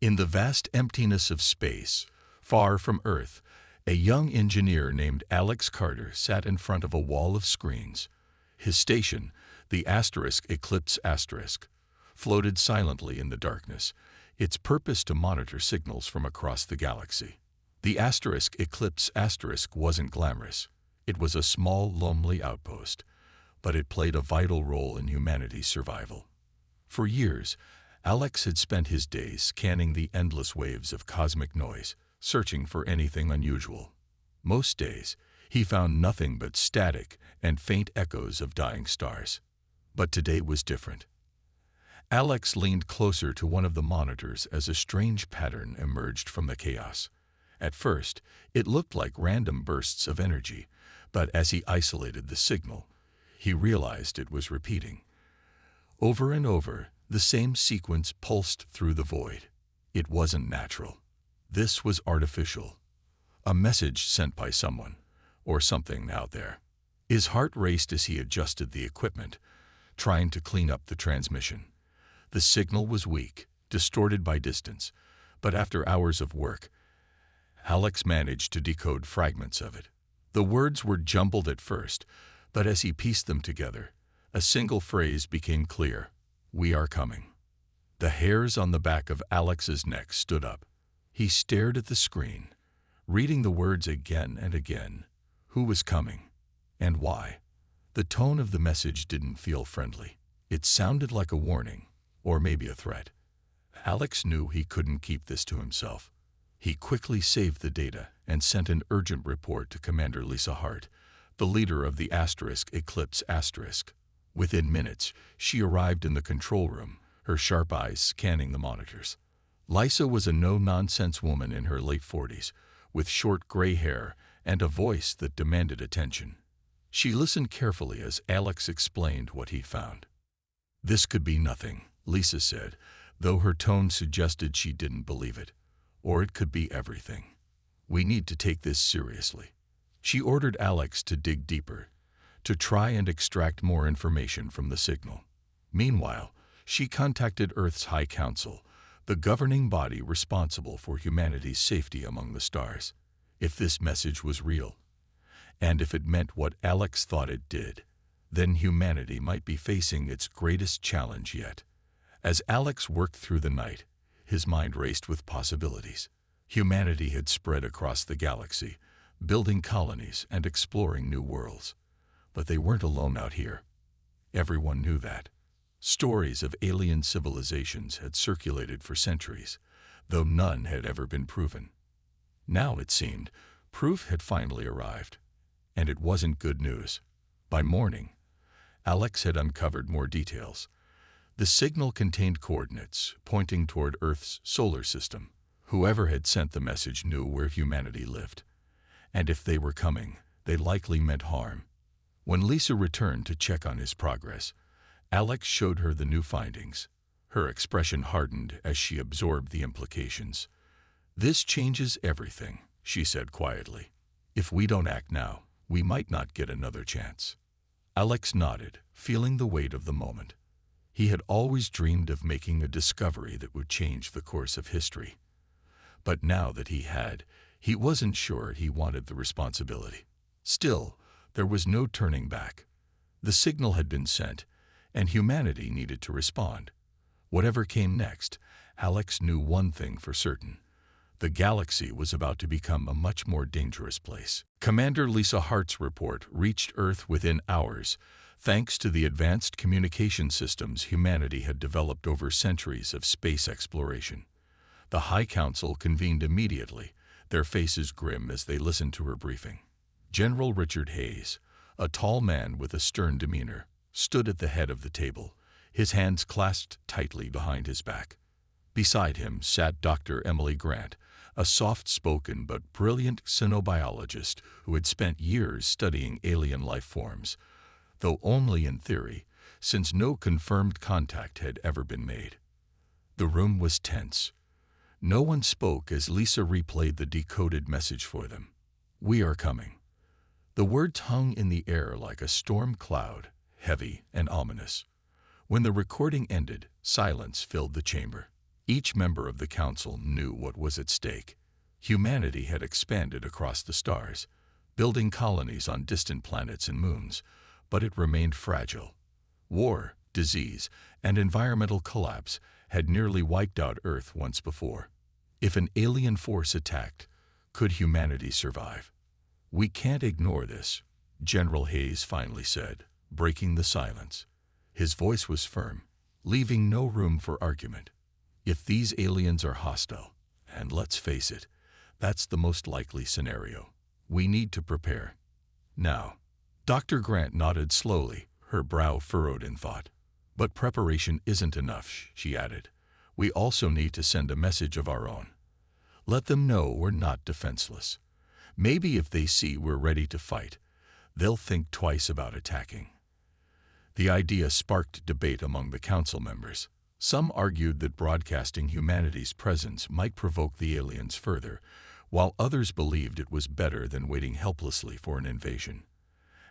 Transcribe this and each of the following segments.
In the vast emptiness of space, far from Earth, a young engineer named Alex Carter sat in front of a wall of screens. His station, the Eclipse Asterisk, floated silently in the darkness, its purpose to monitor signals from across the galaxy. The Eclipse Asterisk wasn't glamorous. It was a small, lonely outpost, but it played a vital role in humanity's survival. For years, Alex had spent his days scanning the endless waves of cosmic noise, searching for anything unusual. Most days, he found nothing but static and faint echoes of dying stars. But today was different. Alex leaned closer to one of the monitors as a strange pattern emerged from the chaos. At first, it looked like random bursts of energy, but as he isolated the signal, he realized it was repeating. Over and over, the same sequence pulsed through the void. It wasn't natural. This was artificial. A message sent by someone, or something out there. His heart raced as he adjusted the equipment, trying to clean up the transmission. The signal was weak, distorted by distance, but after hours of work, Alex managed to decode fragments of it. The words were jumbled at first, but as he pieced them together, a single phrase became clear: "We are coming." The hairs on the back of Alex's neck stood up. He stared at the screen, reading the words again and again. Who was coming? And why? The tone of the message didn't feel friendly. It sounded like a warning, or maybe a threat. Alex knew he couldn't keep this to himself. He quickly saved the data and sent an urgent report to Commander Lisa Hart, the leader of the Eclipse Asterisk. Within minutes, she arrived in the control room, her sharp eyes scanning the monitors. Lisa was a no-nonsense woman in her late 40s, with short gray hair and a voice that demanded attention. She listened carefully as Alex explained what he found. "This could be nothing," Lisa said, though her tone suggested she didn't believe it. "Or it could be everything. We need to take this seriously." She ordered Alex to dig deeper, to try and extract more information from the signal. Meanwhile, she contacted Earth's High Council, the governing body responsible for humanity's safety among the stars. If this message was real, and if it meant what Alex thought it did, then humanity might be facing its greatest challenge yet. As Alex worked through the night, his mind raced with possibilities. Humanity had spread across the galaxy, building colonies and exploring new worlds. But they weren't alone out here. Everyone knew that. Stories of alien civilizations had circulated for centuries, though none had ever been proven. Now, it seemed, proof had finally arrived. And it wasn't good news. By morning, Alex had uncovered more details. The signal contained coordinates pointing toward Earth's solar system. Whoever had sent the message knew where humanity lived. And if they were coming, they likely meant harm. When Lisa returned to check on his progress, Alex showed her the new findings. Her expression hardened as she absorbed the implications. "This changes everything," she said quietly. "If we don't act now, we might not get another chance." Alex nodded, feeling the weight of the moment. He had always dreamed of making a discovery that would change the course of history. But now that he wasn't sure he wanted the responsibility. Still, there was no turning back. The signal had been sent, and humanity needed to respond. Whatever came next, Alex knew one thing for certain. The galaxy was about to become a much more dangerous place. Commander Lisa Hart's report reached Earth within hours, thanks to the advanced communication systems humanity had developed over centuries of space exploration. The High Council convened immediately, their faces grim as they listened to her briefing. General Richard Hayes, a tall man with a stern demeanor, stood at the head of the table, his hands clasped tightly behind his back. Beside him sat Dr. Emily Grant, a soft-spoken but brilliant xenobiologist who had spent years studying alien life forms, though only in theory, since no confirmed contact had ever been made. The room was tense. No one spoke as Lisa replayed the decoded message for them. "We are coming." The words hung in the air like a storm cloud, heavy and ominous. When the recording ended, silence filled the chamber. Each member of the council knew what was at stake. Humanity had expanded across the stars, building colonies on distant planets and moons, but it remained fragile. War, disease, and environmental collapse had nearly wiped out Earth once before. If an alien force attacked, could humanity survive? "We can't ignore this," General Hayes finally said, breaking the silence. His voice was firm, leaving no room for argument. "If these aliens are hostile, and let's face it, that's the most likely scenario, we need to prepare. Now." Dr. Grant nodded slowly, her brow furrowed in thought. "But preparation isn't enough," she added. "We also need to send a message of our own. Let them know we're not defenseless. Maybe if they see we're ready to fight, they'll think twice about attacking." The idea sparked debate among the council members. Some argued that broadcasting humanity's presence might provoke the aliens further, while others believed it was better than waiting helplessly for an invasion.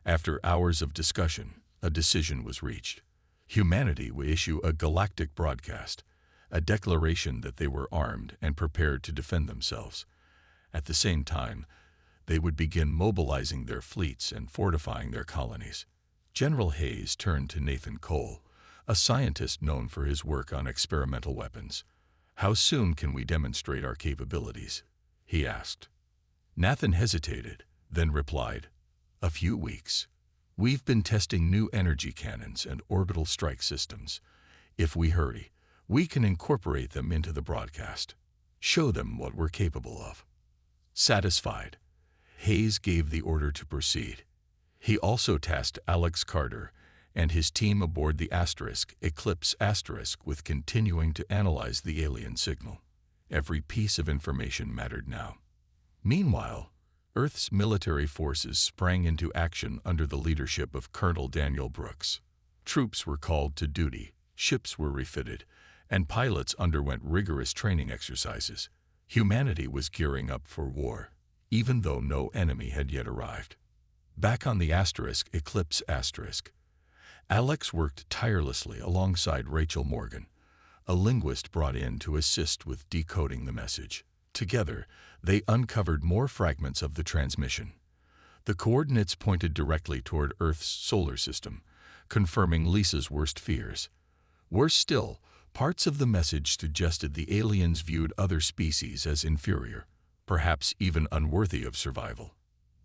After hours of discussion, a decision was reached. Humanity would issue a galactic broadcast, a declaration that they were armed and prepared to defend themselves. At the same time, they would begin mobilizing their fleets and fortifying their colonies. General Hayes turned to Nathan Cole, a scientist known for his work on experimental weapons. "How soon can we demonstrate our capabilities?" he asked. Nathan hesitated, then replied, "A few weeks. We've been testing new energy cannons and orbital strike systems. If we hurry, we can incorporate them into the broadcast. Show them what we're capable of." Satisfied, Hayes gave the order to proceed. He also tasked Alex Carter and his team aboard the Eclipse with continuing to analyze the alien signal. Every piece of information mattered now. Meanwhile, Earth's military forces sprang into action under the leadership of Colonel Daniel Brooks. Troops were called to duty, ships were refitted, and pilots underwent rigorous training exercises. Humanity was gearing up for war, even though no enemy had yet arrived. Back on the Eclipse, Alex worked tirelessly alongside Rachel Morgan, a linguist brought in to assist with decoding the message. Together, they uncovered more fragments of the transmission. The coordinates pointed directly toward Earth's solar system, confirming Lisa's worst fears. Worse still, parts of the message suggested the aliens viewed other species as inferior, perhaps even unworthy of survival.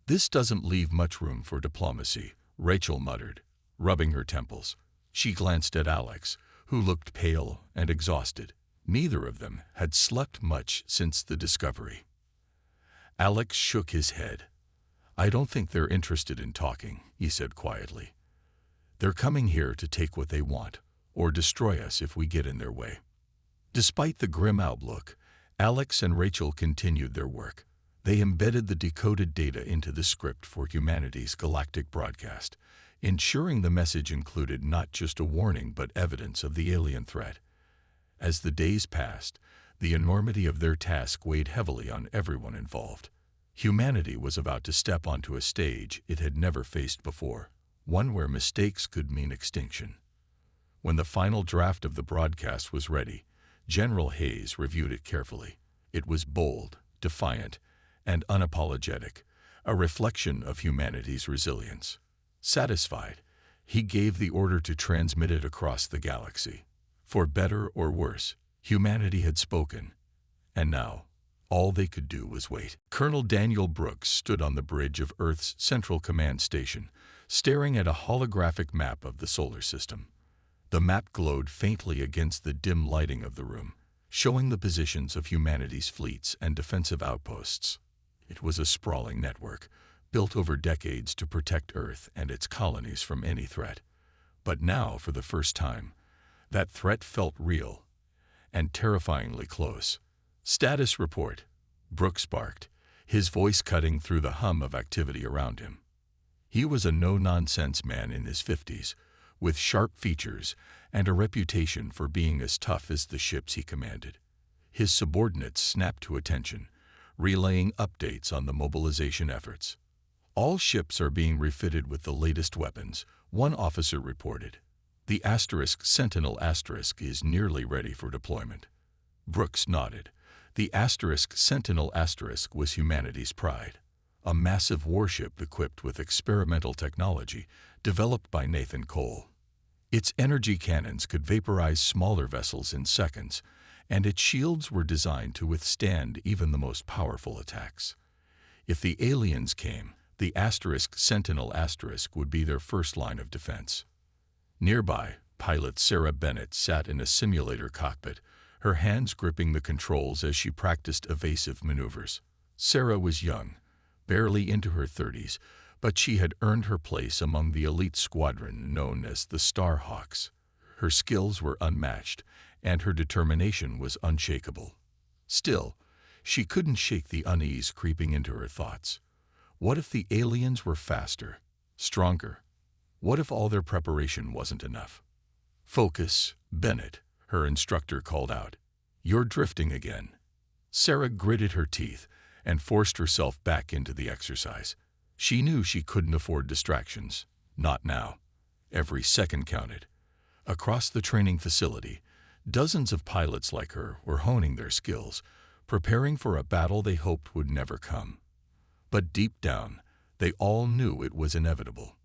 "This doesn't leave much room for diplomacy," Rachel muttered, rubbing her temples. She glanced at Alex, who looked pale and exhausted. Neither of them had slept much since the discovery. Alex shook his head. "I don't think they're interested in talking," he said quietly. "They're coming here to take what they want, or destroy us if we get in their way." Despite the grim outlook, Alex and Rachel continued their work. They embedded the decoded data into the script for humanity's galactic broadcast, ensuring the message included not just a warning but evidence of the alien threat. As the days passed, the enormity of their task weighed heavily on everyone involved. Humanity was about to step onto a stage it had never faced before, one where mistakes could mean extinction. When the final draft of the broadcast was ready, General Hayes reviewed it carefully. It was bold, defiant, and unapologetic, a reflection of humanity's resilience. Satisfied, he gave the order to transmit it across the galaxy. For better or worse, humanity had spoken, and now all they could do was wait. Colonel Daniel Brooks stood on the bridge of Earth's Central Command Station, staring at a holographic map of the solar system. The map glowed faintly against the dim lighting of the room, showing the positions of humanity's fleets and defensive outposts. It was a sprawling network, built over decades to protect Earth and its colonies from any threat. But now, for the first time, that threat felt real and terrifyingly close. "Status report," Brooks barked, his voice cutting through the hum of activity around him. He was a no-nonsense man in his 50s, with sharp features and a reputation for being as tough as the ships he commanded. His subordinates snapped to attention, relaying updates on the mobilization efforts. "All ships are being refitted with the latest weapons," one officer reported. "The Sentinel is nearly ready for deployment." Brooks nodded. The Sentinel was humanity's pride. A massive warship equipped with experimental technology developed by Nathan Cole. Its energy cannons could vaporize smaller vessels in seconds, and its shields were designed to withstand even the most powerful attacks. If the aliens came, the Sentinel would be their first line of defense. Nearby, pilot Sarah Bennett sat in a simulator cockpit, her hands gripping the controls as she practiced evasive maneuvers. Sarah was young, barely into her 30s, but she had earned her place among the elite squadron known as the Starhawks. Her skills were unmatched, and her determination was unshakable. Still, she couldn't shake the unease creeping into her thoughts. What if the aliens were faster, stronger? What if all their preparation wasn't enough? "Focus, Bennett," her instructor called out. "You're drifting again." Sarah gritted her teeth and forced herself back into the exercise. She knew she couldn't afford distractions. Not now. Every second counted. Across the training facility, dozens of pilots like her were honing their skills, preparing for a battle they hoped would never come. But deep down, they all knew it was inevitable.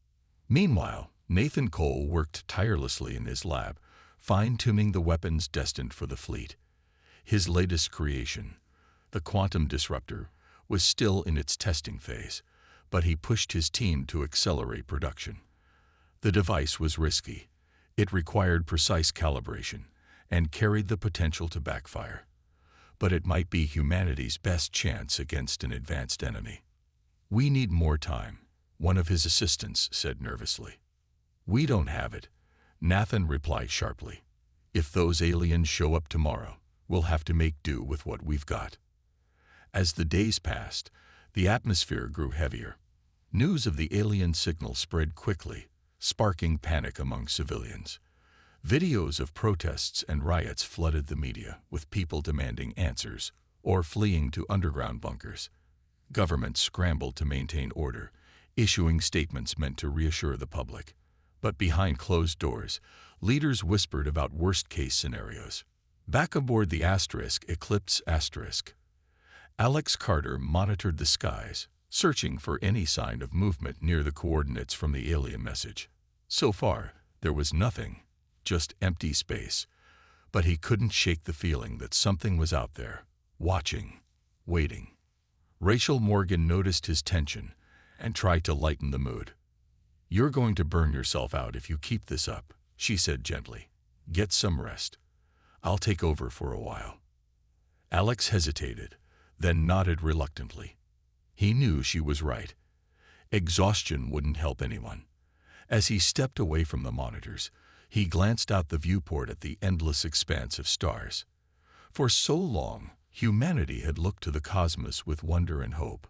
Meanwhile, Nathan Cole worked tirelessly in his lab, fine-tuning the weapons destined for the fleet. His latest creation, the quantum disruptor, was still in its testing phase, but he pushed his team to accelerate production. The device was risky. It required precise calibration and carried the potential to backfire. But it might be humanity's best chance against an advanced enemy. "We need more time," one of his assistants said nervously. "We don't have it," Nathan replied sharply. "If those aliens show up tomorrow, we'll have to make do with what we've got." As the days passed, the atmosphere grew heavier. News of the alien signal spread quickly, sparking panic among civilians. Videos of protests and riots flooded the media, with people demanding answers or fleeing to underground bunkers. Governments scrambled to maintain order, issuing statements meant to reassure the public. But behind closed doors, leaders whispered about worst-case scenarios. Back aboard the Eclipse Alex Carter monitored the skies, searching for any sign of movement near the coordinates from the alien message. So far, there was nothing, just empty space. But he couldn't shake the feeling that something was out there, watching, waiting. Rachel Morgan noticed his tension and tried to lighten the mood. "You're going to burn yourself out if you keep this up," she said gently. "Get some rest. I'll take over for a while." Alex hesitated, then nodded reluctantly. He knew she was right. Exhaustion wouldn't help anyone. As he stepped away from the monitors, he glanced out the viewport at the endless expanse of stars. For so long, humanity had looked to the cosmos with wonder and hope.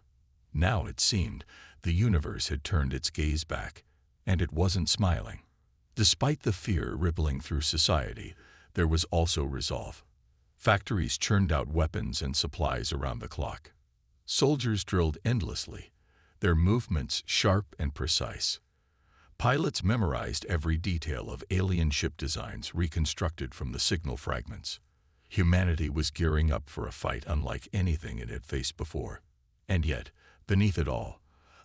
Now it seemed the universe had turned its gaze back, and it wasn't smiling. Despite the fear rippling through society, there was also resolve. Factories churned out weapons and supplies around the clock. Soldiers drilled endlessly, their movements sharp and precise. Pilots memorized every detail of alien ship designs reconstructed from the signal fragments. Humanity was gearing up for a fight unlike anything it had faced before. And yet, beneath it all,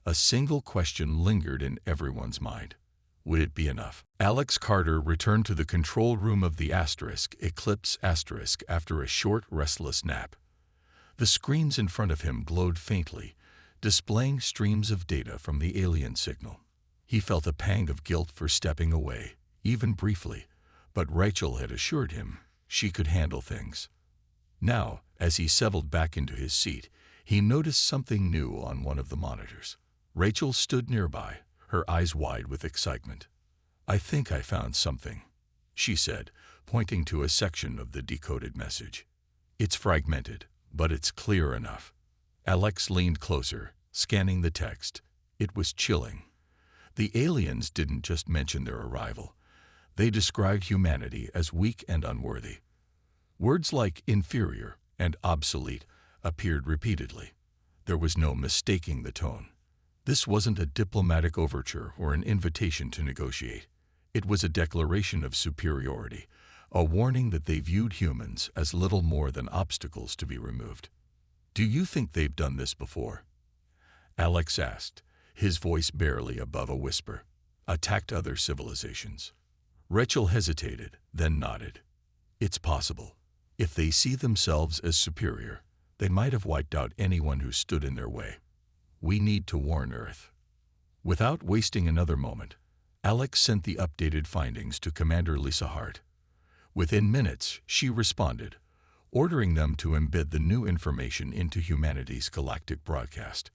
a single question lingered in everyone's mind. Would it be enough? Alex Carter returned to the control room of the Eclipse after a short, restless nap. The screens in front of him glowed faintly, displaying streams of data from the alien signal. He felt a pang of guilt for stepping away, even briefly, but Rachel had assured him she could handle things. Now, as he settled back into his seat, he noticed something new on one of the monitors. Rachel stood nearby, her eyes wide with excitement. "I think I found something," she said, pointing to a section of the decoded message. "It's fragmented, but it's clear enough." Alex leaned closer, scanning the text. It was chilling. The aliens didn't just mention their arrival. They described humanity as weak and unworthy. Words like inferior and obsolete appeared repeatedly. There was no mistaking the tone. This wasn't a diplomatic overture or an invitation to negotiate. It was a declaration of superiority, a warning that they viewed humans as little more than obstacles to be removed. "Do you think they've done this before?" Alex asked, his voice barely above a whisper. "Attacked other civilizations." Rachel hesitated, then nodded. "It's possible. If they see themselves as superior, they might have wiped out anyone who stood in their way. We need to warn Earth." Without wasting another moment, Alex sent the updated findings to Commander Lisa Hart. Within minutes, she responded, ordering them to embed the new information into humanity's galactic broadcast.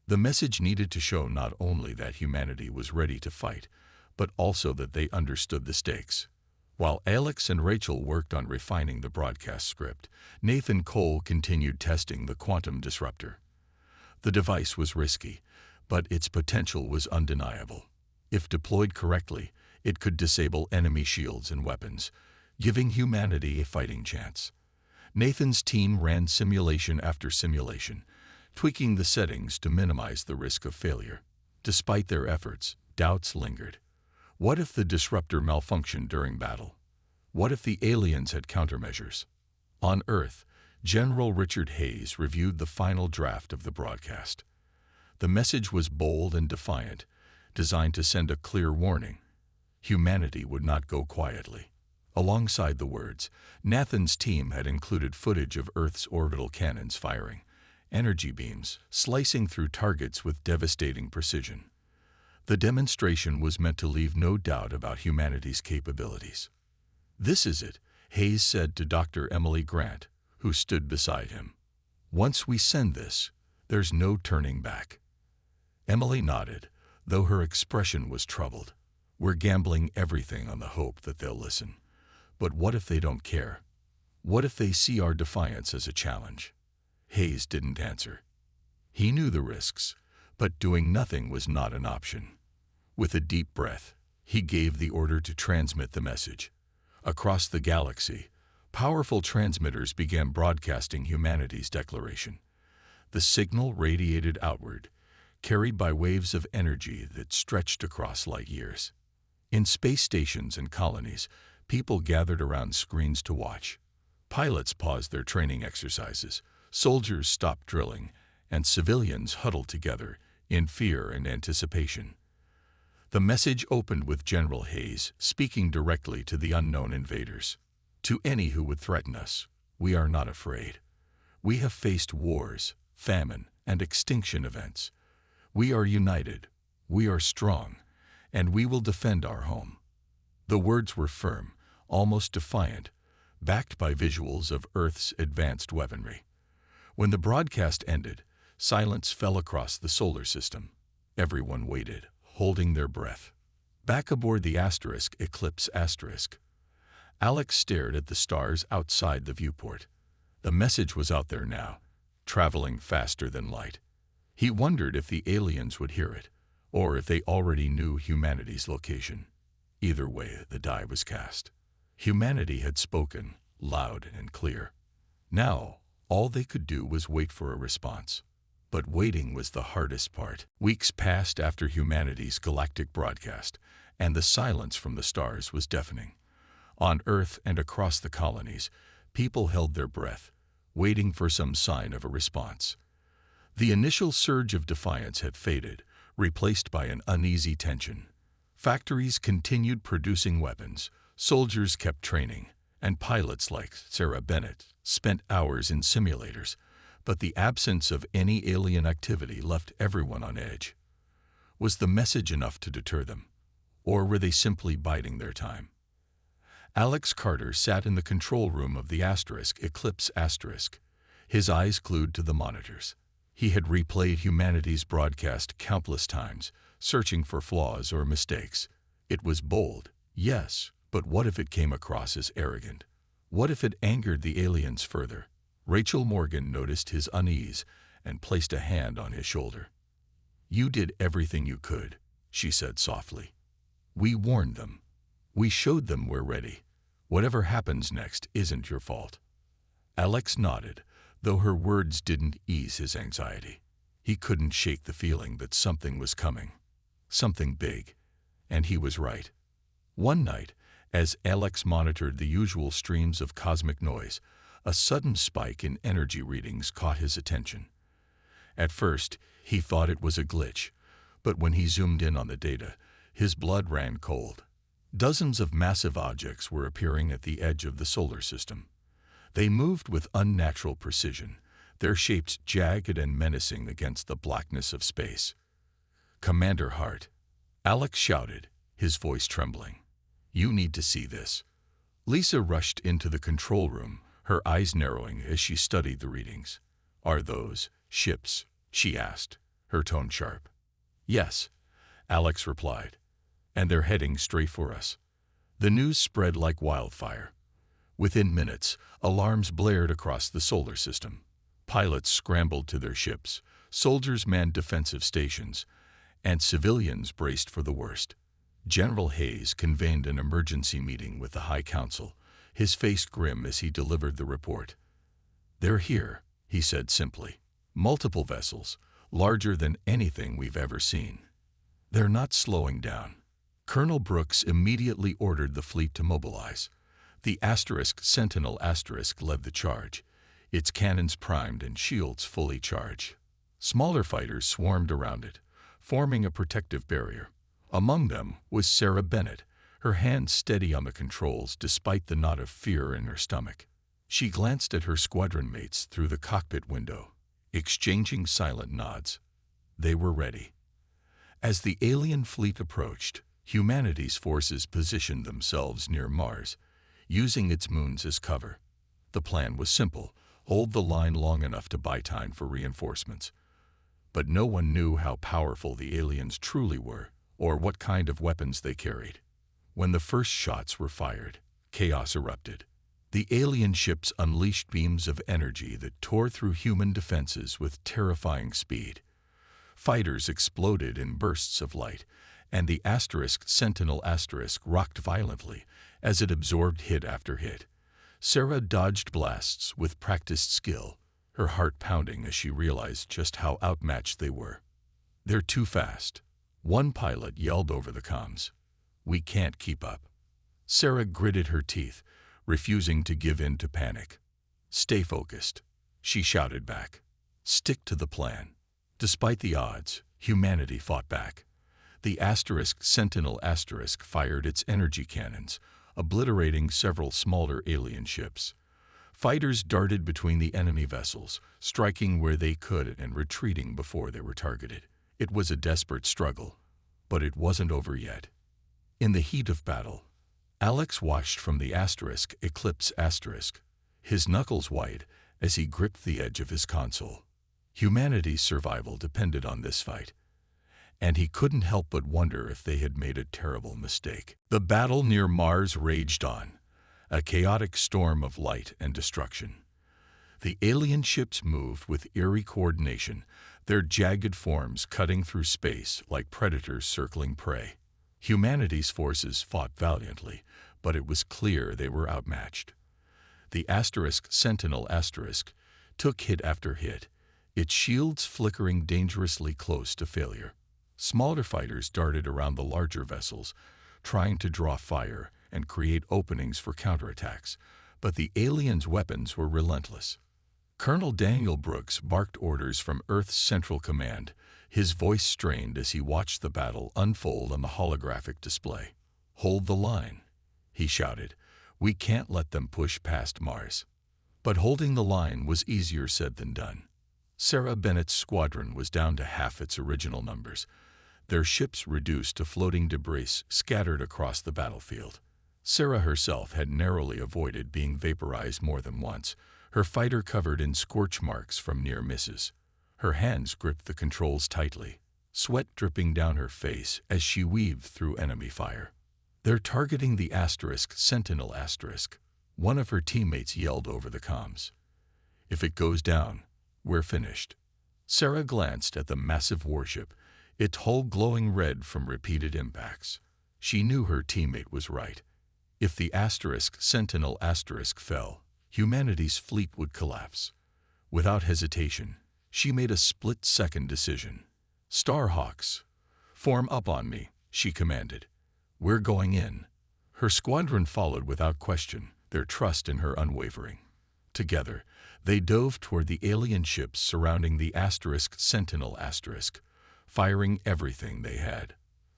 The message needed to show not only that humanity was ready to fight, but also that they understood the stakes. While Alex and Rachel worked on refining the broadcast script, Nathan Cole continued testing the quantum disruptor. The device was risky, but its potential was undeniable. If deployed correctly, it could disable enemy shields and weapons, giving humanity a fighting chance. Nathan's team ran simulation after simulation, tweaking the settings to minimize the risk of failure. Despite their efforts, doubts lingered. What if the disruptor malfunctioned during battle? What if the aliens had countermeasures? On Earth, General Richard Hayes reviewed the final draft of the broadcast. The message was bold and defiant, designed to send a clear warning. Humanity would not go quietly. Alongside the words, Nathan's team had included footage of Earth's orbital cannons firing, energy beams slicing through targets with devastating precision. The demonstration was meant to leave no doubt about humanity's capabilities. "This is it," Hayes said to Dr. Emily Grant, who stood beside him. "Once we send this, there's no turning back." Emily nodded, though her expression was troubled. "We're gambling everything on the hope that they'll listen. But what if they don't care? What if they see our defiance as a challenge?" Hayes didn't answer. He knew the risks, but doing nothing was not an option. With a deep breath, he gave the order to transmit the message. Across the galaxy, powerful transmitters began broadcasting humanity's declaration. The signal radiated outward, carried by waves of energy that stretched across light years. In space stations and colonies, people gathered around screens to watch. Pilots paused their training exercises, soldiers stopped drilling, and civilians huddled together in fear and anticipation. The message opened with General Hayes speaking directly to the unknown invaders. "To any who would threaten us, we are not afraid. We have faced wars, famine, and extinction events. We are united, we are strong, and we will defend our home." The words were firm, almost defiant, backed by visuals of Earth's advanced weaponry. When the broadcast ended, silence fell across the solar system. Everyone waited, holding their breath. Back aboard the Eclipse Asterisk, Alex stared at the stars outside the viewport. The message was out there now, traveling faster than light. He wondered if the aliens would hear it, or if they already knew humanity's location. Either way, the die was cast. Humanity had spoken, loud and clear. Now, all they could do was wait for a response. But waiting was the hardest part. Weeks passed after humanity's galactic broadcast, and the silence from the stars was deafening. On Earth and across the colonies, people held their breath, waiting for some sign of a response. The initial surge of defiance had faded, replaced by an uneasy tension. Factories continued producing weapons, soldiers kept training, and pilots like Sarah Bennett spent hours in simulators, but the absence of any alien activity left everyone on edge. Was the message enough to deter them, or were they simply biding their time? Alex Carter sat in the control room of the Eclipse Asterisk, his eyes glued to the monitors. He had replayed humanity's broadcast countless times, searching for flaws or mistakes. It was bold, yes, but what if it came across as arrogant? What if it angered the aliens further? Rachel Morgan noticed his unease and placed a hand on his shoulder. "You did everything you could," she said softly. "We warned them. We showed them we're ready. Whatever happens next isn't your fault." Alex nodded, though her words didn't ease his anxiety. He couldn't shake the feeling that something was coming. Something big. And he was right. One night, As Alex monitored the usual streams of cosmic noise, a sudden spike in energy readings caught his attention. At first, he thought it was a glitch, but when he zoomed in on the data, his blood ran cold. Dozens of massive objects were appearing at the edge of the solar system. They moved with unnatural precision, their shapes jagged and menacing against the blackness of space. "Commander Hart," Alex shouted, his voice trembling. "You need to see this." Lisa rushed into the control room, her eyes narrowing as she studied the readings. "Are those ships?" she asked, her tone sharp. "Yes," Alex replied, "and they're heading straight for us." The news spread like wildfire. Within minutes, alarms blared across the solar system. Pilots scrambled to their ships, soldiers manned defensive stations, and civilians braced for the worst. General Hayes convened an emergency meeting with the High Council, his face grim as he delivered the report. "They're here," he said simply. "Multiple vessels, larger than anything we've ever seen. They're not slowing down." Colonel Brooks immediately ordered the fleet to mobilize. The Sentinel led the charge, its cannons primed and shields fully charged. Smaller fighters swarmed around it, forming a protective barrier. Among them was Sarah Bennett, her hands steady on the controls despite the knot of fear in her stomach. She glanced at her squadron mates through the cockpit window, exchanging silent nods. They were ready. As the alien fleet approached, humanity's forces positioned themselves near Mars, using its moons as cover. The plan was simple: hold the line long enough to buy time for reinforcements. But no one knew how powerful the aliens truly were, or what kind of weapons they carried. When the first shots were fired, chaos erupted. The alien ships unleashed beams of energy that tore through human defenses with terrifying speed. Fighters exploded in bursts of light, and the Sentinel rocked violently as it absorbed hit after hit. Sarah dodged blasts with practiced skill, her heart pounding as she realized just how outmatched they were. "They're too fast," one pilot yelled over the comms. "We can't keep up." Sarah gritted her teeth, refusing to give in to panic. "Stay focused," she shouted back. "Stick to the plan." Despite the odds, humanity fought back. The Sentinel fired its energy cannons, obliterating several smaller alien ships. Fighters darted between the enemy vessels, striking where they could and retreating before they were targeted. It was a desperate struggle, but it wasn't over yet. In the heat of battle, Alex watched from the Eclipse, his knuckles white as he gripped the edge of his console. Humanity's survival depended on this fight, and he couldn't help but wonder if they had made a terrible mistake. The battle near Mars raged on, a chaotic storm of light and destruction. The alien ships moved with eerie coordination, their jagged forms cutting through space like predators circling prey. Humanity's forces fought valiantly, but it was clear they were outmatched. The Sentinel took hit after hit, its shields flickering dangerously close to failure. Smaller fighters darted around the larger vessels, trying to draw fire and create openings for counterattacks, but the aliens' weapons were relentless. Colonel Daniel Brooks barked orders from Earth's Central Command, his voice strained as he watched the battle unfold on the holographic display. "Hold the line," he shouted. "We can't let them push past Mars." But holding the line was easier said than done. Sarah Bennett's squadron was down to half its original numbers, their ships reduced to floating debris scattered across the battlefield. Sarah herself had narrowly avoided being vaporized more than once, her fighter covered in scorch marks from near misses. Her hands gripped the controls tightly, sweat dripping down her face as she weaved through enemy fire. "They're targeting the Sentinel." One of her teammates yelled over the comms. "If it goes down, we're finished." Sarah glanced at the massive warship, its hull glowing red from repeated impacts. She knew her teammate was right. If the Sentinel fell, humanity's fleet would collapse. Without hesitation, she made a split-second decision. "Starhawks, form up on me," she commanded. "We're going in." Her squadron followed without question, their trust in her unwavering. Together, they dove toward the alien ships surrounding the Sentinel firing everything they had.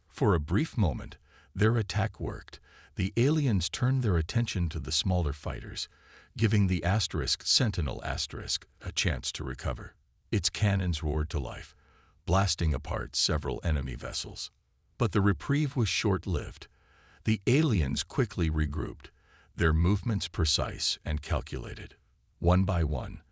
For a brief moment, their attack worked. The aliens turned their attention to the smaller fighters, giving the Sentinel a chance to recover. Its cannons roared to life, blasting apart several enemy vessels. But the reprieve was short-lived. The aliens quickly regrouped, their movements precise and calculated. One by one,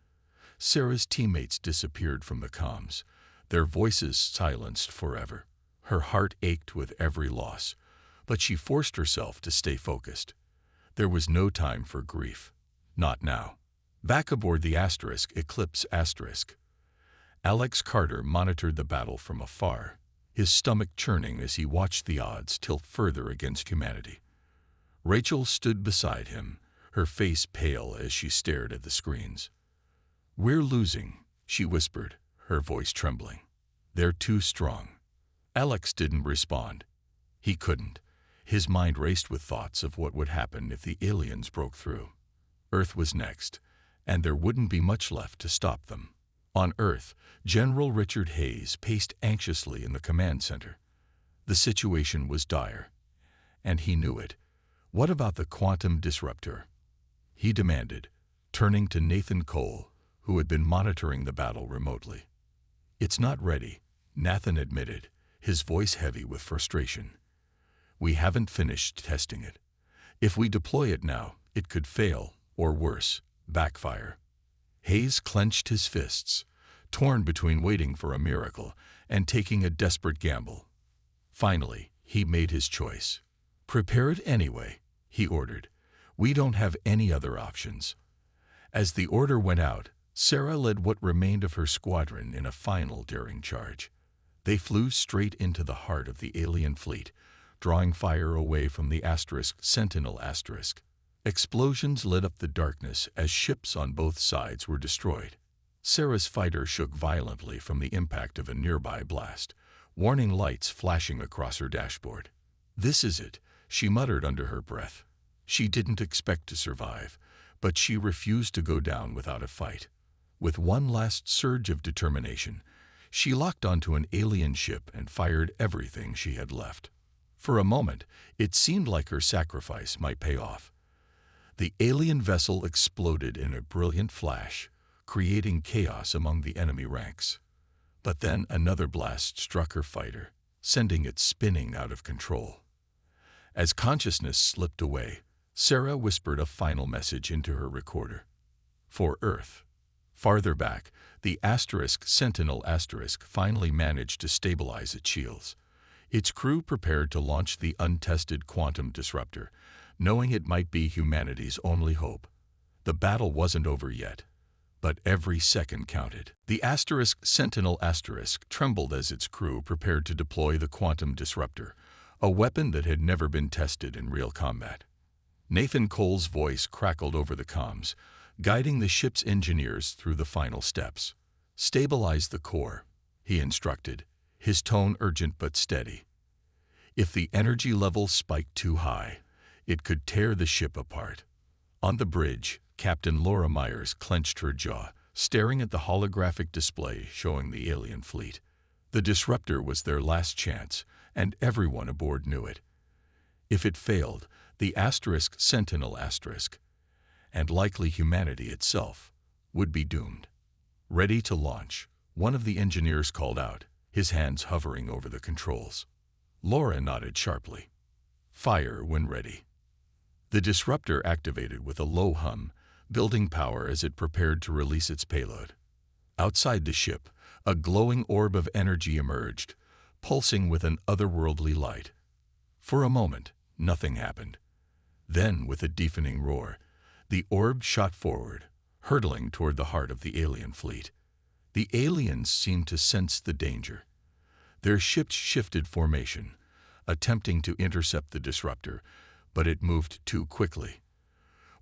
Sarah's teammates disappeared from the comms, their voices silenced forever. Her heart ached with every loss, but she forced herself to stay focused. There was no time for grief. Not now. Back aboard the Eclipse Alex Carter monitored the battle from afar, his stomach churning as he watched the odds tilt further against humanity. Rachel stood beside him, her face pale as she stared at the screens. "We're losing," she whispered, her voice trembling. "They're too strong." Alex didn't respond. He couldn't. His mind raced with thoughts of what would happen if the aliens broke through. Earth was next, and there wouldn't be much left to stop them. On Earth, General Richard Hayes paced anxiously in the command center. The situation was dire, and he knew it. "What about the quantum disruptor?" he demanded, turning to Nathan Cole, who had been monitoring the battle remotely. "It's not ready," Nathan admitted, his voice heavy with frustration. "We haven't finished testing it. If we deploy it now, it could fail, or worse, backfire." Hayes clenched his fists, torn between waiting for a miracle and taking a desperate gamble. Finally, he made his choice. "Prepare it anyway," he ordered. "We don't have any other options." As the order went out, Sarah led what remained of her squadron in a final daring charge. They flew straight into the heart of the alien fleet, drawing fire away from the Sentinel. Explosions lit up the darkness as ships on both sides were destroyed. Sarah's fighter shook violently from the impact of a nearby blast, warning lights flashing across her dashboard. "This is it," she muttered under her breath. She didn't expect to survive, but she refused to go down without a fight. With one last surge of determination, she locked onto an alien ship and fired everything she had left. For a moment, it seemed like her sacrifice might pay off. The alien vessel exploded in a brilliant flash, creating chaos among the enemy ranks. But then another blast struck her fighter, sending it spinning out of control. As consciousness slipped away, Sarah whispered a final message into her recorder. For Earth. Farther back, the Sentinel finally managed to stabilize its shields. Its crew prepared to launch the untested quantum disruptor, knowing it might be humanity's only hope. The battle wasn't over yet, but every second counted. The Sentinel trembled as its crew prepared to deploy the quantum disruptor, a weapon that had never been tested in real combat. Nathan Cole's voice crackled over the comms, guiding the ship's engineers through the final steps. "Stabilize the core," he instructed, his tone urgent but steady. If the energy level spiked too high, it could tear the ship apart. On the bridge, Captain Laura Myers clenched her jaw, staring at the holographic display showing the alien fleet. The disruptor was their last chance, and everyone aboard knew it. If it failed, the Sentinel and likely humanity itself, would be doomed. "Ready to launch," one of the engineers called out, his hands hovering over the controls. Laura nodded sharply. "Fire when ready." The disruptor activated with a low hum, building power as it prepared to release its payload. Outside the ship, a glowing orb of energy emerged, pulsing with an otherworldly light. For a moment, nothing happened. Then, with a deafening roar, the orb shot forward, hurtling toward the heart of the alien fleet. The aliens seemed to sense the danger. Their ships shifted formation, attempting to intercept the disruptor, but it moved too quickly.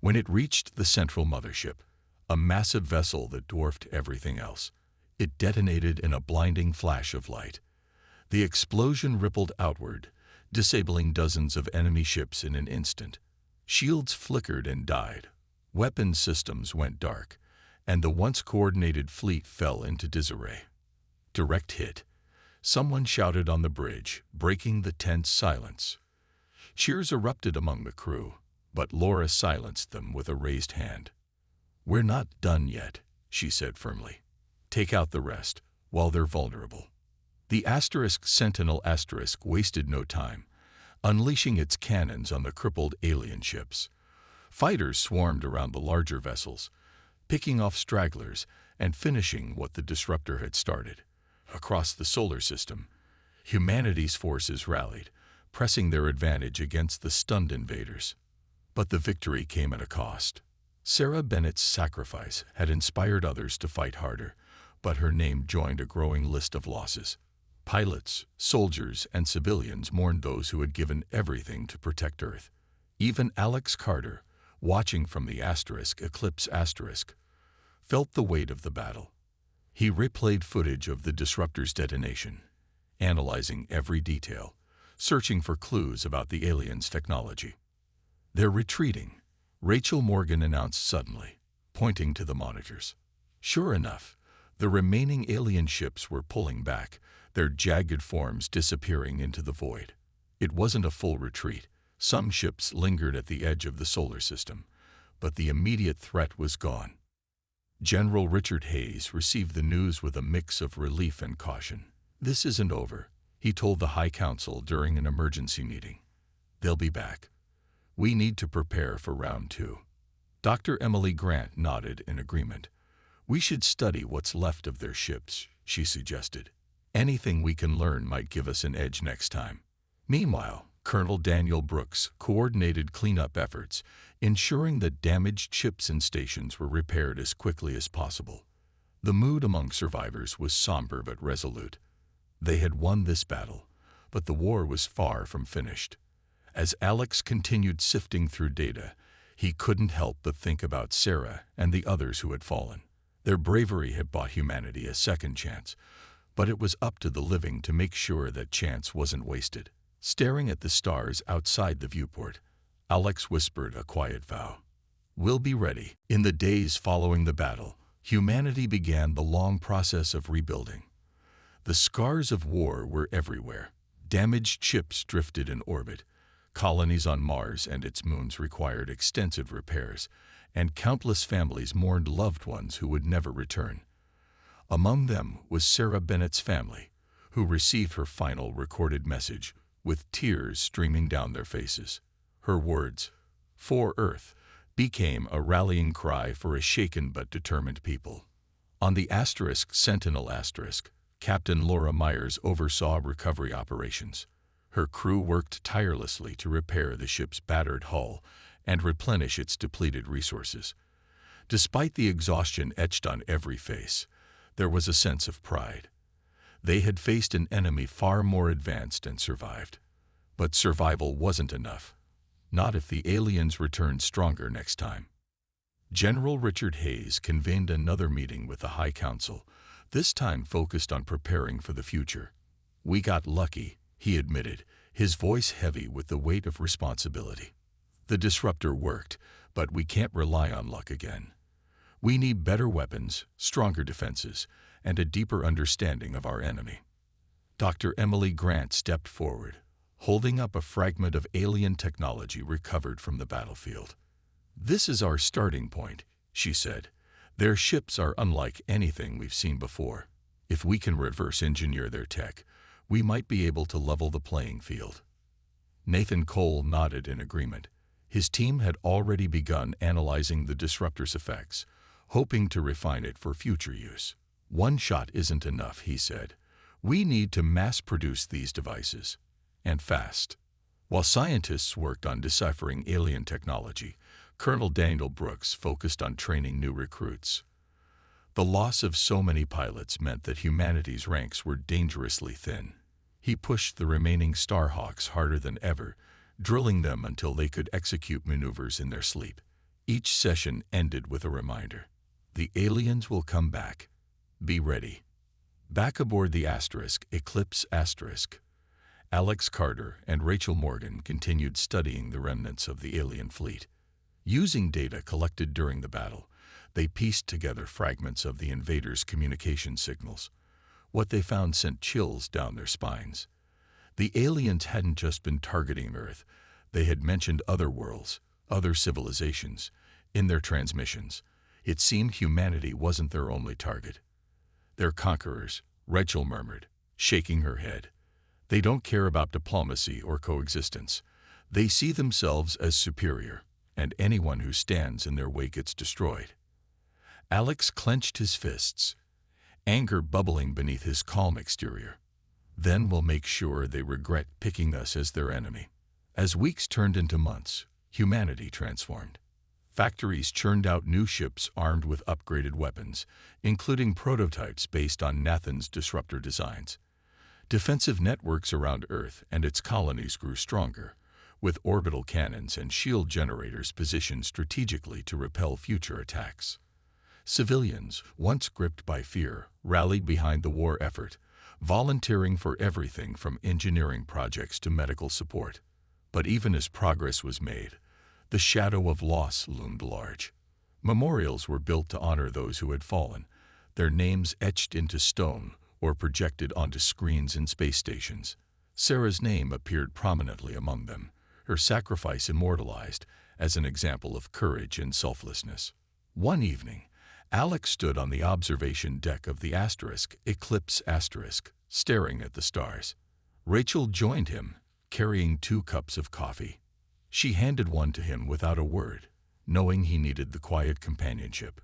When it reached the central mothership, a massive vessel that dwarfed everything else, it detonated in a blinding flash of light. The explosion rippled outward, disabling dozens of enemy ships in an instant. Shields flickered and died. Weapon systems went dark, and the once coordinated fleet fell into disarray. Direct hit. Someone shouted on the bridge, breaking the tense silence. Cheers erupted among the crew, but Laura silenced them with a raised hand. "We're not done yet," she said firmly. "Take out the rest, while they're vulnerable." The Sentinel wasted no time, unleashing its cannons on the crippled alien ships. Fighters swarmed around the larger vessels, picking off stragglers and finishing what the disruptor had started. Across the solar system, humanity's forces rallied, pressing their advantage against the stunned invaders. But the victory came at a cost. Sarah Bennett's sacrifice had inspired others to fight harder, but her name joined a growing list of losses. Pilots, soldiers, and civilians mourned those who had given everything to protect Earth. Even Alex Carter, watching from the Eclipse felt the weight of the battle. He replayed footage of the disruptor's detonation, analyzing every detail, searching for clues about the aliens' technology. "They're retreating," Rachel Morgan announced suddenly, pointing to the monitors. Sure enough, the remaining alien ships were pulling back, their jagged forms disappearing into the void. It wasn't a full retreat. Some ships lingered at the edge of the solar system, but the immediate threat was gone. General Richard Hayes received the news with a mix of relief and caution. "This isn't over," he told the High Council during an emergency meeting. "They'll be back. We need to prepare for round 2. Dr. Emily Grant nodded in agreement. "We should study what's left of their ships," she suggested. "Anything we can learn might give us an edge next time." Meanwhile, Colonel Daniel Brooks coordinated cleanup efforts, ensuring that damaged ships and stations were repaired as quickly as possible. The mood among survivors was somber but resolute. They had won this battle, but the war was far from finished. As Alex continued sifting through data, he couldn't help but think about Sarah and the others who had fallen. Their bravery had bought humanity a second chance, but it was up to the living to make sure that chance wasn't wasted. Staring at the stars outside the viewport, Alex whispered a quiet vow. "We'll be ready." In the days following the battle, humanity began the long process of rebuilding. The scars of war were everywhere. Damaged ships drifted in orbit. Colonies on Mars and its moons required extensive repairs, and countless families mourned loved ones who would never return. Among them was Sarah Bennett's family, who received her final recorded message with tears streaming down their faces. Her words, "For Earth," became a rallying cry for a shaken but determined people. On the Sentinel Captain Laura Myers oversaw recovery operations. Her crew worked tirelessly to repair the ship's battered hull and replenish its depleted resources. Despite the exhaustion etched on every face, there was a sense of pride. They had faced an enemy far more advanced and survived. But survival wasn't enough. Not if the aliens returned stronger next time. General Richard Hayes convened another meeting with the High Council, this time focused on preparing for the future. "We got lucky," he admitted, his voice heavy with the weight of responsibility. "The disruptor worked, but we can't rely on luck again. We need better weapons, stronger defenses, and a deeper understanding of our enemy." Dr. Emily Grant stepped forward, holding up a fragment of alien technology recovered from the battlefield. "This is our starting point," she said. "Their ships are unlike anything we've seen before. If we can reverse engineer their tech, we might be able to level the playing field." Nathan Cole nodded in agreement. His team had already begun analyzing the disruptor's effects, hoping to refine it for future use. "One shot isn't enough," he said. "We need to mass-produce these devices, and fast." While scientists worked on deciphering alien technology, Colonel Daniel Brooks focused on training new recruits. The loss of so many pilots meant that humanity's ranks were dangerously thin. He pushed the remaining Starhawks harder than ever, drilling them until they could execute maneuvers in their sleep. Each session ended with a reminder. "The aliens will come back. Be ready." Back aboard the Eclipse, Alex Carter and Rachel Morgan continued studying the remnants of the alien fleet. Using data collected during the battle, they pieced together fragments of the invaders' communication signals. What they found sent chills down their spines. The aliens hadn't just been targeting Earth, they had mentioned other worlds, other civilizations, in their transmissions. It seemed humanity wasn't their only target. "They're conquerors," Rachel murmured, shaking her head. "They don't care about diplomacy or coexistence. They see themselves as superior, and anyone who stands in their way gets destroyed." Alex clenched his fists, anger bubbling beneath his calm exterior. "Then we'll make sure they regret picking us as their enemy." As weeks turned into months, humanity transformed. Factories churned out new ships armed with upgraded weapons, including prototypes based on Nathan's disruptor designs. Defensive networks around Earth and its colonies grew stronger, with orbital cannons and shield generators positioned strategically to repel future attacks. Civilians, once gripped by fear, rallied behind the war effort, volunteering for everything from engineering projects to medical support. But even as progress was made, the shadow of loss loomed large. Memorials were built to honor those who had fallen, their names etched into stone or projected onto screens in space stations. Sarah's name appeared prominently among them, her sacrifice immortalized as an example of courage and selflessness. One evening, Alex stood on the observation deck of the Eclipse asterisk, staring at the stars. Rachel joined him, carrying 2 cups of coffee. She handed one to him without a word, knowing he needed the quiet companionship.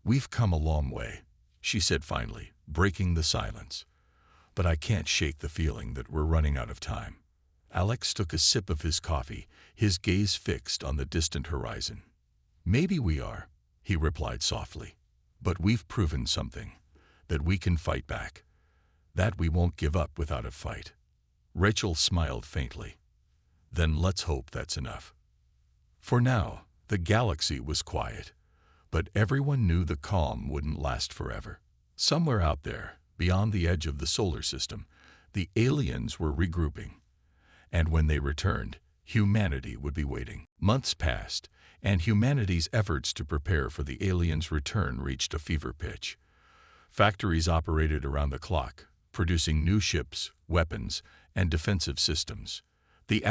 "We've come a long way," she said finally, breaking the silence. "But I can't shake the feeling that we're running out of time." Alex took a sip of his coffee, his gaze fixed on the distant horizon. "Maybe we are," he replied softly. "But we've proven something, that we can fight back, that we won't give up without a fight." Rachel smiled faintly. "Then let's hope that's enough." For now, the galaxy was quiet, but everyone knew the calm wouldn't last forever. Somewhere out there, beyond the edge of the solar system, the aliens were regrouping. And when they returned, humanity would be waiting. Months passed, and humanity's efforts to prepare for the aliens' return reached a fever pitch. Factories operated around the clock, producing new ships, weapons, and defensive systems. The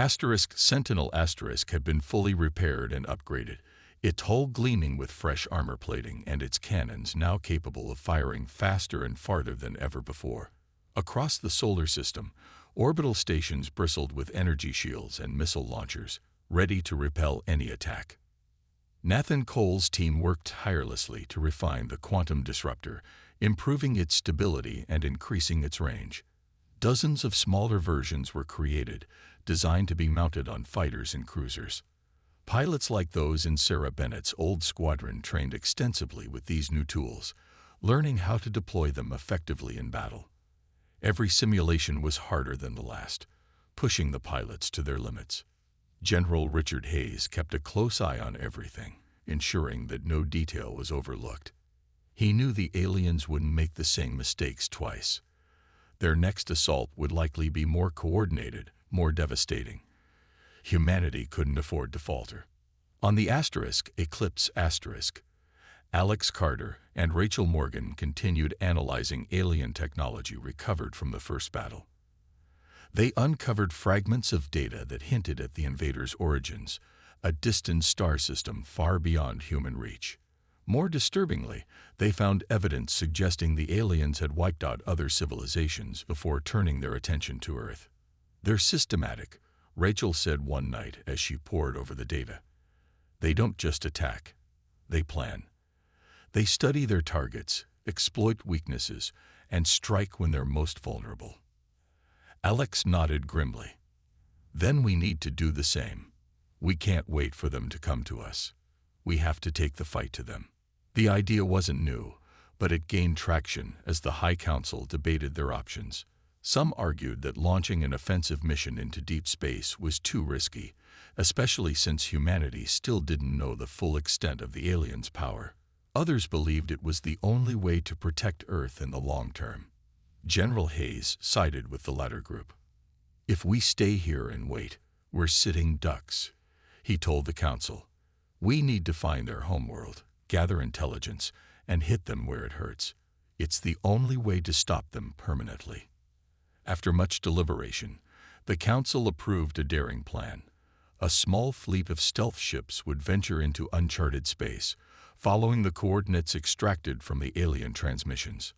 Sentinel had been fully repaired and upgraded, its hull gleaming with fresh armor plating and its cannons now capable of firing faster and farther than ever before. Across the solar system, orbital stations bristled with energy shields and missile launchers, ready to repel any attack. Nathan Cole's team worked tirelessly to refine the quantum disruptor, improving its stability and increasing its range. Dozens of smaller versions were created, designed to be mounted on fighters and cruisers. Pilots like those in Sarah Bennett's old squadron trained extensively with these new tools, learning how to deploy them effectively in battle. Every simulation was harder than the last, pushing the pilots to their limits. General Richard Hayes kept a close eye on everything, ensuring that no detail was overlooked. He knew the aliens wouldn't make the same mistakes twice. Their next assault would likely be more coordinated, more devastating. Humanity couldn't afford to falter. On the Eclipse asterisk, Alex Carter and Rachel Morgan continued analyzing alien technology recovered from the first battle. They uncovered fragments of data that hinted at the invaders' origins, a distant star system far beyond human reach. More disturbingly, they found evidence suggesting the aliens had wiped out other civilizations before turning their attention to Earth. "They're systematic," Rachel said one night as she pored over the data. "They don't just attack, they plan. They study their targets, exploit weaknesses, and strike when they're most vulnerable." Alex nodded grimly. "Then we need to do the same. We can't wait for them to come to us. We have to take the fight to them." The idea wasn't new, but it gained traction as the High Council debated their options. Some argued that launching an offensive mission into deep space was too risky, especially since humanity still didn't know the full extent of the aliens' power. Others believed it was the only way to protect Earth in the long term. General Hayes sided with the latter group. If we stay here and wait, we're sitting ducks, he told the council. We need to find their homeworld, gather intelligence, and hit them where it hurts. It's the only way to stop them permanently. After much deliberation, the council approved a daring plan. A small fleet of stealth ships would venture into uncharted space, following the coordinates extracted from the alien transmissions.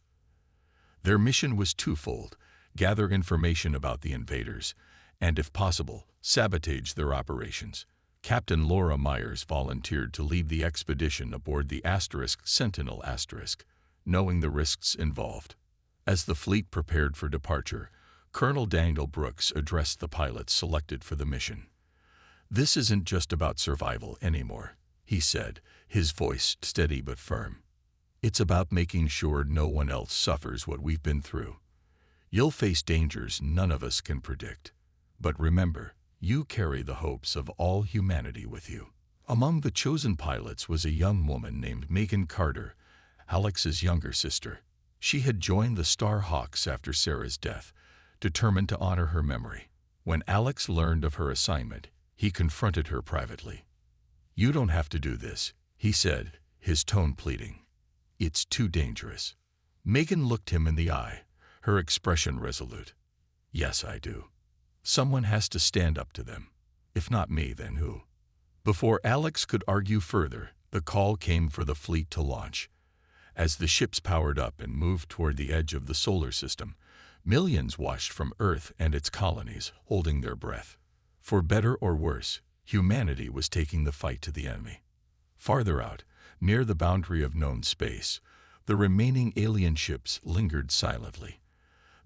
Their mission was twofold: gather information about the invaders, and if possible, sabotage their operations. Captain Laura Myers volunteered to lead the expedition aboard the Sentinel *, knowing the risks involved. As the fleet prepared for departure, Colonel Daniel Brooks addressed the pilots selected for the mission. "This isn't just about survival anymore," he said, his voice steady but firm. "It's about making sure no one else suffers what we've been through. You'll face dangers none of us can predict. But remember, you carry the hopes of all humanity with you." Among the chosen pilots was a young woman named Megan Carter, Alex's younger sister. She had joined the Star Hawks after Sarah's death, determined to honor her memory. When Alex learned of her assignment, he confronted her privately. "You don't have to do this," he said, his tone pleading. "It's too dangerous." Megan looked him in the eye, her expression resolute. "Yes, I do. Someone has to stand up to them. If not me, then who?" Before Alex could argue further, the call came for the fleet to launch. As the ships powered up and moved toward the edge of the solar system, millions watched from Earth and its colonies, holding their breath. For better or worse, humanity was taking the fight to the enemy. Farther out, near the boundary of known space, the remaining alien ships lingered silently.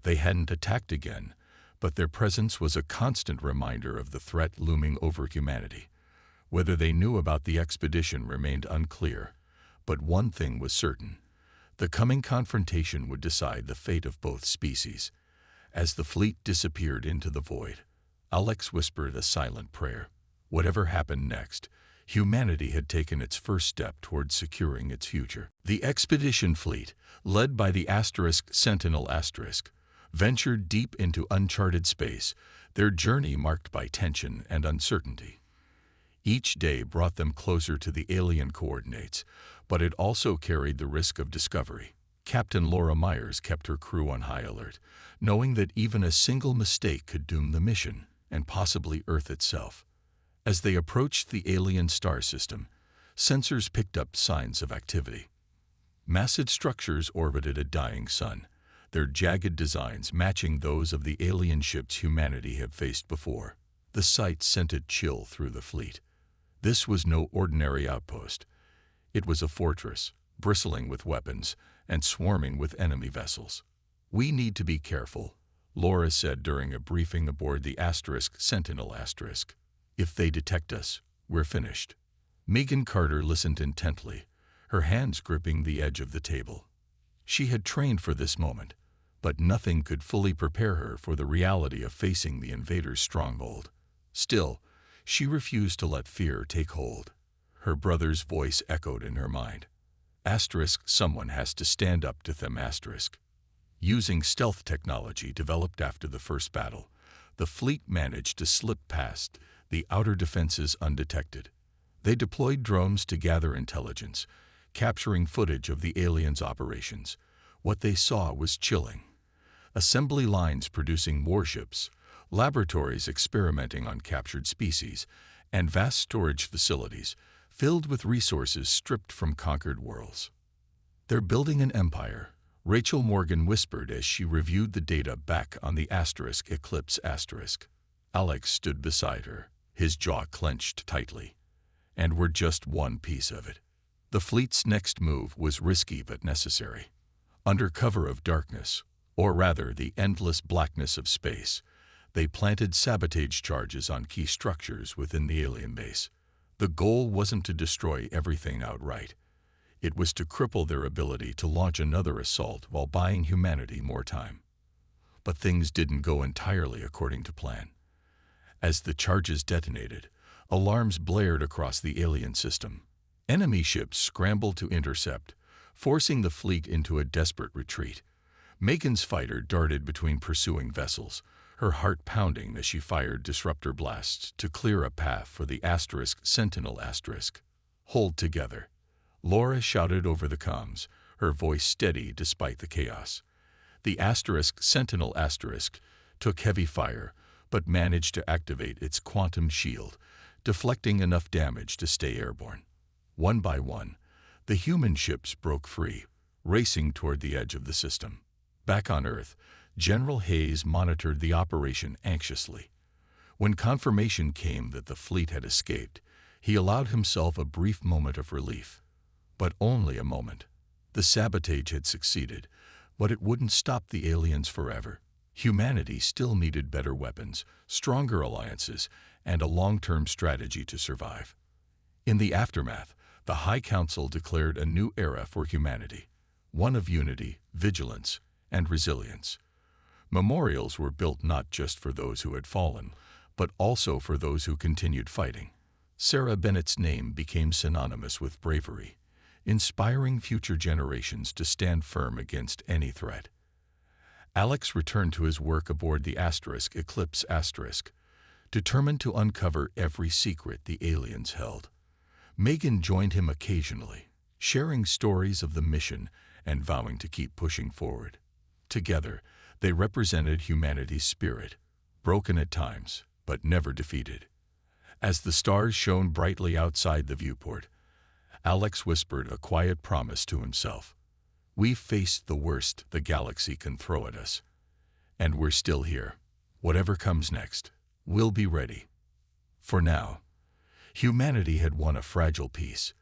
They hadn't attacked again, but their presence was a constant reminder of the threat looming over humanity. Whether they knew about the expedition remained unclear, but one thing was certain: the coming confrontation would decide the fate of both species. As the fleet disappeared into the void, Alex whispered a silent prayer. Whatever happened next, humanity had taken its first step toward securing its future. The expedition fleet, led by the Sentinel *, ventured deep into uncharted space, their journey marked by tension and uncertainty. Each day brought them closer to the alien coordinates, but it also carried the risk of discovery. Captain Laura Myers kept her crew on high alert, knowing that even a single mistake could doom the mission, and possibly Earth itself. As they approached the alien star system, sensors picked up signs of activity. Massive structures orbited a dying sun, their jagged designs matching those of the alien ships humanity had faced before. The sight sent a chill through the fleet. This was no ordinary outpost. It was a fortress, bristling with weapons and swarming with enemy vessels. "We need to be careful," Laura said during a briefing aboard the Sentinel *. "If they detect us, we're finished." Megan Carter listened intently, her hands gripping the edge of the table. She had trained for this moment, but nothing could fully prepare her for the reality of facing the invaders' stronghold. Still, she refused to let fear take hold. Her brother's voice echoed in her mind. Someone has to stand up to them. Using stealth technology developed after the first battle, the fleet managed to slip past the outer defenses undetected. They deployed drones to gather intelligence, capturing footage of the aliens' operations. What they saw was chilling. Assembly lines producing warships, laboratories experimenting on captured species, and vast storage facilities filled with resources stripped from conquered worlds. "They're building an empire," Rachel Morgan whispered as she reviewed the data back on the Eclipse *. Alex stood beside her, his jaw clenched tightly. "And we're just one piece of it." The fleet's next move was risky but necessary. Under cover of darkness, or rather the endless blackness of space, they planted sabotage charges on key structures within the alien base. The goal wasn't to destroy everything outright. It was to cripple their ability to launch another assault while buying humanity more time. But things didn't go entirely according to plan. As the charges detonated, alarms blared across the alien system. Enemy ships scrambled to intercept, forcing the fleet into a desperate retreat. Megan's fighter darted between pursuing vessels, her heart pounding as she fired disruptor blasts to clear a path for the asterisk Sentinel asterisk. "Hold together," Laura shouted over the comms, her voice steady despite the chaos. The asterisk Sentinel asterisk took heavy fire, but managed to activate its quantum shield, deflecting enough damage to stay airborne. One by one, the human ships broke free, racing toward the edge of the system. Back on Earth, General Hayes monitored the operation anxiously. When confirmation came that the fleet had escaped, he allowed himself a brief moment of relief. But only a moment. The sabotage had succeeded, but it wouldn't stop the aliens forever. Humanity still needed better weapons, stronger alliances, and a long-term strategy to survive. In the aftermath, the High Council declared a new era for humanity, one of unity, vigilance, and resilience. Memorials were built not just for those who had fallen, but also for those who continued fighting. Sarah Bennett's name became synonymous with bravery, inspiring future generations to stand firm against any threat. Alex returned to his work aboard the asterisk Eclipse asterisk, determined to uncover every secret the aliens held. Megan joined him occasionally, sharing stories of the mission and vowing to keep pushing forward. Together, they represented humanity's spirit, broken at times, but never defeated. As the stars shone brightly outside the viewport, Alex whispered a quiet promise to himself. "We've faced the worst the galaxy can throw at us, and we're still here. Whatever comes next, we'll be ready." For now, humanity had won a fragile peace,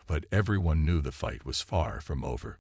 but everyone knew the fight was far from over.